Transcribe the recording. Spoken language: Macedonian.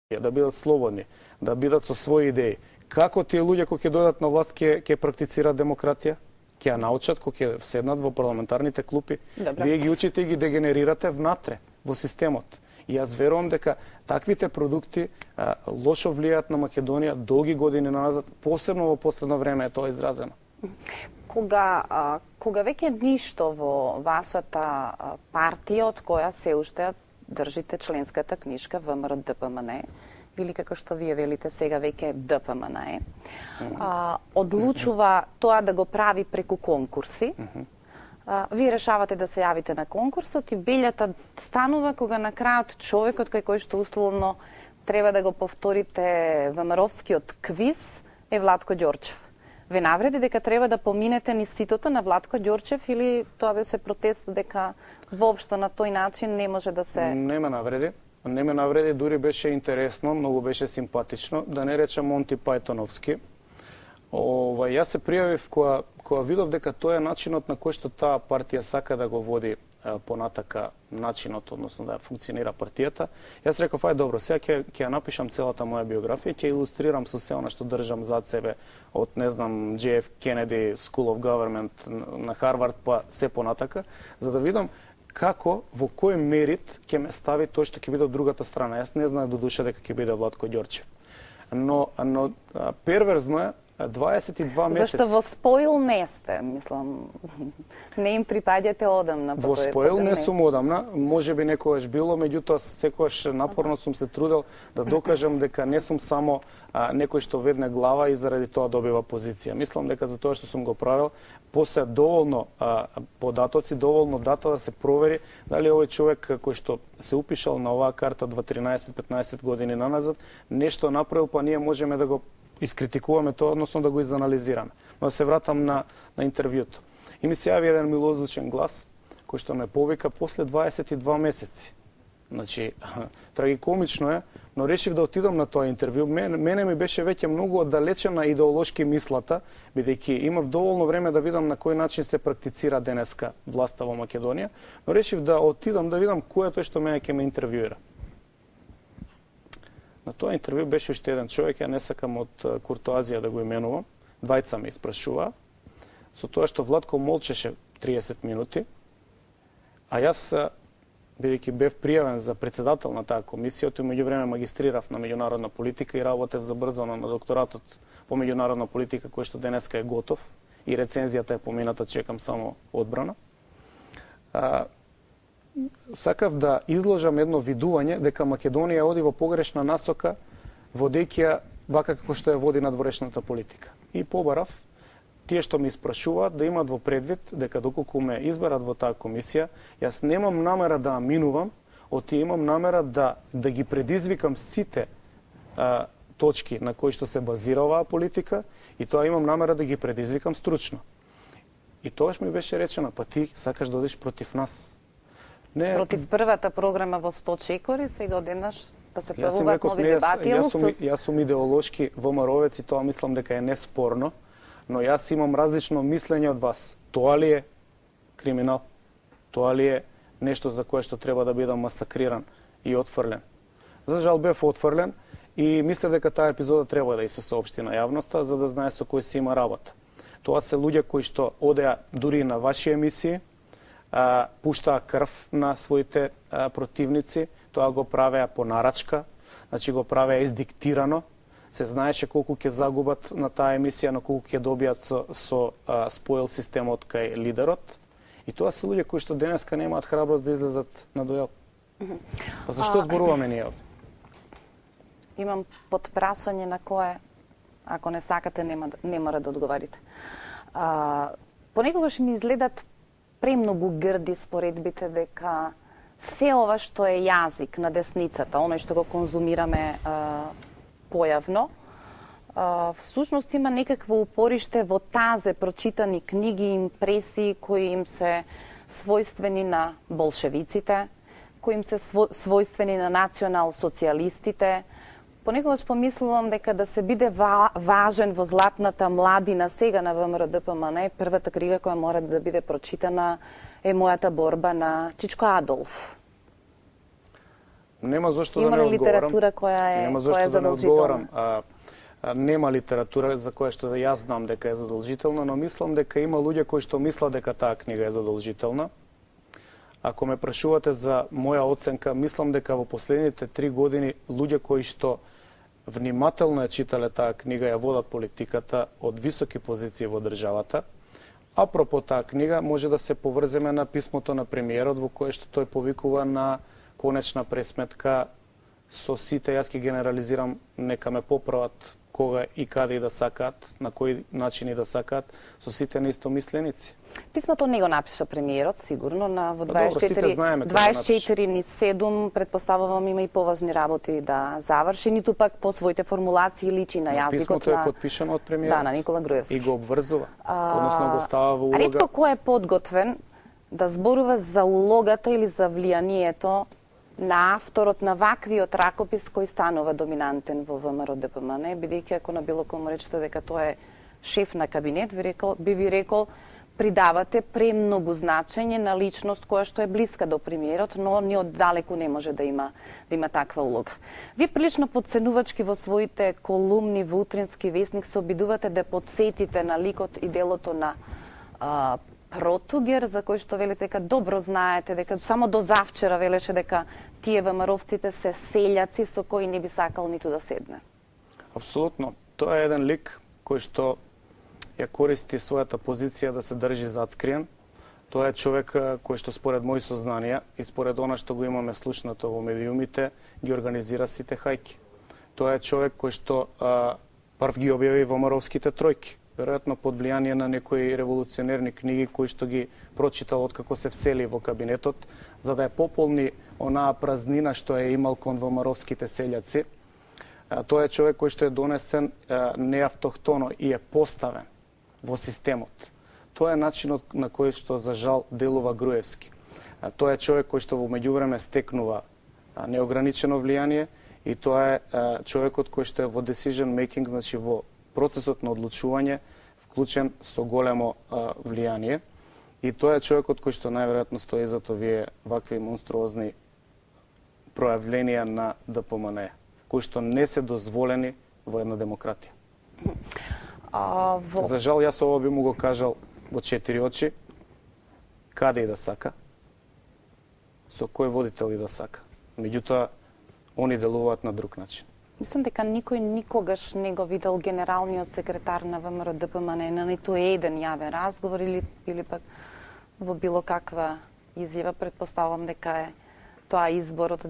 да бидат слободни, да бидат со своји идеи. Како тие луѓе кои ќе дојдат на власт ќе практицираат демократија? Ќе ја научат кога ќе седнат во парламентарните клупи? Добре. Вие ги учите и ги дегенерирате внатре во системот. И јас верувам дека таквите продукти лошо влијаат на Македонија долги години назад, посебно во последно време е тоа изразено. Кога веќе ништо во вашата партија од која се уште држите членската книжка ВМРО-ДПМН, или како што вие велите сега веќе ДПМН, одлучува тоа да го прави преку конкурси, вие решавате да се јавите на конкурсот и белјата станува кога на крајот човекот кој што условно треба да го повторите ВМРО-вскиот квиз е Владко Ѓорчев. Ве навреди дека треба да поминете низ ситото на Владко Ѓорчев или тоа беше протест дека воопшто на тој начин не може да се... Не ме навреди. Не ме навреди, дури беше интересно, многу беше симпатично, да не речем Монти Пајтоновски. Јас се пријавив кога видов дека тоа е начинот на кој што таа партија сака да го води понатака начинот, односно да функционира партијата. Јас реков, ај добро, сега ќе ја напишам целата моја биографија, ќе илустрирам со се она што држам зад себе од, не знам, JF Kennedy School of Government на Харвард, па се понатака, за да видам како, во кој мерит ќе ме стави тој што ќе биде од другата страна. Јас не знаев до душа дека ќе биде Владко Ѓорчев. Но перверзно е, 22 месеци. Зашто во споил не сте, мислам, не им припаѓате одамна. Во споил не сум одамна, може би некогаш било, меѓутоа секогаш напорно сум се трудел да докажам дека не сум само некој што ведне глава и заради тоа добива позиција. Мислам дека за тоа што сум го правил, постоја доволно податоци, доволно дата да се провери дали овој човек кој што се упишал на оваа карта 13-15 години наназад, нешто направил, па ние можеме да го искритикуваме тоа, односно да го изанализираме. Но да се вратам на интервјуто. И ми се јави еден милозвучен глас, кој што ме повика после 22 месеци. Значи, трагикомично е, но решив да отидам на тоа интервју. Мене ми беше веќе многу оддалечена идеолошки мислата, бидејќи имав доволно време да видам на кој начин се практицира денеска власта во Македонија, но решив да отидам да видам кој е тој што мене ќе ме интервјуира. На тоа интервју беше уште еден човек, ја не сакам од куртоазија да го именувам. Двајца ме испрашуваа, со тоа што Владко молчеше 30 минути, а јас, бидејќи бев пријавен за председател на таа комисија, тој меѓувреме магистрирав на меѓународна политика и работев забрзано на докторатот по меѓународна политика, кој што денеска е готов и рецензијата е помината, чекам само одбрана. Сакав да изложам едно видување дека Македонија оди во погрешна насока, водејќи ја вака како што ја води надворешната политика. И побарав тие што ме испрашуваат да имаат во предвид дека доколку ме изберат во таа комисија, јас немам намера да минувам, оти имам намера да ги предизвикам сите точки на кои што се базира оваа политика и тоа имам намера да ги предизвикам стручно. И тоаш ми беше речено, па ти сакаш да одиш против нас. Не, против првата програма во 100 чекори, сега одеднаш да се појавуваат нови дебати. Јас сум идеолошки ВМРО-вец и тоа мислам дека е неспорно, но јас имам различно мислење од вас. Тоа ли е криминал? Тоа ли е нешто за кое што треба да бидам масакриран и отфрлен? За жал бев отфрлен и мислев дека таа епизода треба да и се соопшти на јавноста за да знае со кој се има работа. Тоа се луѓе кои што одеа дури на ваши емисии, пуштаа крв на своите противници, тоа го правеа по нарачка, значи го правеа издиктирано, се знаеше колку ќе загубат на таа емисија, на колку ќе добијат со споил системот кај лидерот. И тоа се луѓе кои што денеска немаат храброст да излезат на дуел. Па зашто зборуваме ние овде? Имам подпрашање на кое, ако не сакате, не мора да одговорите. Понекогаш ми изгледат премногу грди споредбите дека се ова што е јазик на десницата, оној што го конзумираме појавно, всушност има некакво упориште во тазе прочитани книги и импресии кои им се својствени на болшевиците, кои им се својствени на национал-социјалистите. Понекогаш помислувам дека да се биде важен во златната младина сега на ВМРО-ДПМН, првата книга која мора да биде прочитана е Мојата борба на Чичко Адолф. Нема зошто да Има не ли одговорам. литература Нема зошто да не одговорам. Нема литература за која што јас знам дека е задолжителна, но мислам дека има луѓе кои што мислат дека таа книга е задолжителна. Ако ме прашувате за моја оценка, мислам дека во последните 3 години луѓе кои што внимателно ја читале таа книга, ја водат политиката од високи позиции во државата. Апропо таа книга, може да се поврземе на писмото на премиерот во кое што тој повикува на конечна пресметка со сите, јас ќе генерализирам, нека ме поправат кога и каде и да сакаат, на кои начини да сакаат, со сите неистомисленици. Писмото не го напиша премиерот, сигурно, во Добро, сите знаеме кога 24 ни 7, предпоставувам има и поважни работи да заврши, ниту пак по своите формулации личи на јазикот Писмото е подпишано од премиерот. Да, на Никола Груевски. И го обврзува, односно го става во улога. Ретко кој е подготвен да зборува за улогата или за влијанието на авторот на ваквиот ракопис кој станува доминантен во ВМРО-ДПМН, бидејќи ако на било кој му речете дека тоа е шеф на кабинет, би ви рекол придавате премногу значење на личност која што е блиска до премиерот, но ни оддалеку не може да има таква улога. Вие прилично подценувачки во своите колумни во утрински весник се обидувате да подсетите на ликот и делото на Протугер, за кој што велите дека добро знаете, дека само до завчера велеше дека тие ВМРО-вците се селјаци со кои не би сакал ниту да седне. Апсолутно. Тоа е еден лик кој што ја користи својата позиција да се држи зацкриен. Тоа е човек кој што според мои сознанија и според она што го имаме слушнато во медиумите, ги организира сите хајки. Тоа е човек кој што прв ги објави ВМРО-вските тројки, веројатно под влијание на некои револуционерни книги кои што ги прочитал откако се всели во кабинетот, за да ја пополни онаа празнина што е имал кон ВМРО-вските селјаци. Тоа е човек кој што е донесен неавтохтоно и е поставен во системот. Тоа е начинот на кој што за жал делува Груевски. Тоа е човек кој што во меѓувреме стекнува неограничено влијание и тоа е човекот кој што е во decision making, значи во процесот на одлучување вклучен со големо влијание. И тоа е човекот кој што најверојатно стои зад овие вакви монструозни пројавленија на ДПМН, кои што не се дозволени во една демократија. За жал, јас ова би му го кажал во 4 очи, каде и да сака, со кој водител и да сака. Меѓутоа, они делуваат на друг начин. Мислам дека никој никогаш не го видел генералниот секретар на ВМРО-ДПМН на ниту еден јавен разговор или пак во било каква изјава. Предпоставувам дека е тоа изборот